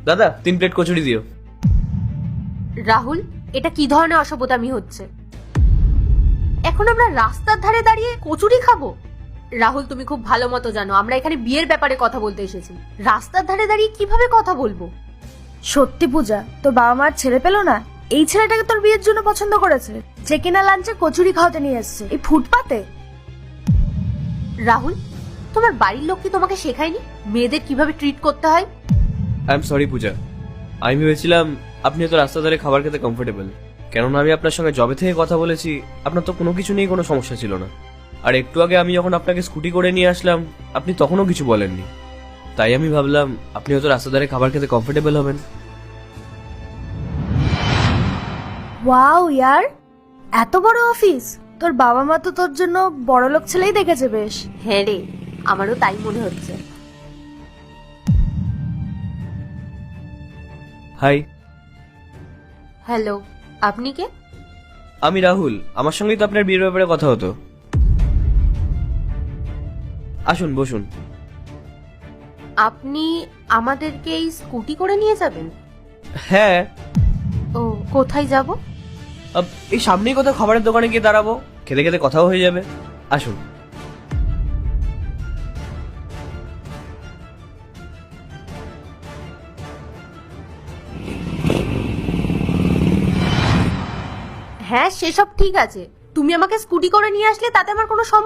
দাদা 3 প্লেট কচুরি দিও। রাহুল, এটা কি ধরনের অসভ্যতামি হচ্ছে? এখন আমরা রাস্তার ধারে দাঁড়িয়ে কচুরি খাবো? রাহুল, তুমি খুব ভালো মতো জানো আমরা এখানে বিয়ের ব্যাপারে কথা বলতে এসেছি। রাস্তার ধারে দাঁড়িয়ে কিভাবে কথা বলবো? সত্যি পূজা, তোর বাবা মার ছেলে পেলো না? এই ছেলেটাকে তোর বিয়ের জন্য পছন্দ করেছে, যে কিনা লাঞ্চে কচুরি খাওয়াতে নিয়ে এসছে এই ফুটপাতে। রাহুল, তোমার বাড়ির লোক কি তোমাকে শেখায়নি মেয়েদের কিভাবে ট্রিট করতে হয়? আই এম সরি পূজা, আমি ভেবেছিলাম আপনি হয়তো রাস্তা ধারে খাবার খেতে কমফোর্টেবল, কেননা আমি আপনার সঙ্গে জবে থেকে কথা বলেছি আপনার তো কোনো কিছু নিয়ে কোনো সমস্যা ছিল না। আর একটু আগে আমি যখন আপনাকে স্কুটি করে নিয়ে আসলাম আপনি তখনও কিছু বলেননি, তাই আমি ভাবলাম আপনি হয়তো রাস্তা ধারে খাবার খেতে কমফোর্টেবল হবেন। ওয়াও ইয়ার, এত বড় অফিস! তোর বাবা মা তো তোর জন্য বড় লোক ছেলেই দেখেছে বেশ। হ্যাঁ রে, আমারও তাই মনে হচ্ছে। হাই। হ্যালো, আপনি কে? আমি রাহুল, আমার সঙ্গেই তো আপনার বিয়ের ব্যাপারে কথা হতো। আসুন বসুন। আপনি আমাদেরকে এই স্কুটি করে নিয়ে যাবেন? হ্যাঁ, ও, কোথায় যাব? এই সামনেই কোথাও খাবারের দোকানে গিয়ে দাঁড়াবো, খেতে খেতে কথাও হয়ে যাবে। আসুন। হ্যাঁ, সেসব ঠিক আছে, তুমি আমাকে স্কুটি করে নিয়ে আসলে তাতে আমার কোনো সমস্যা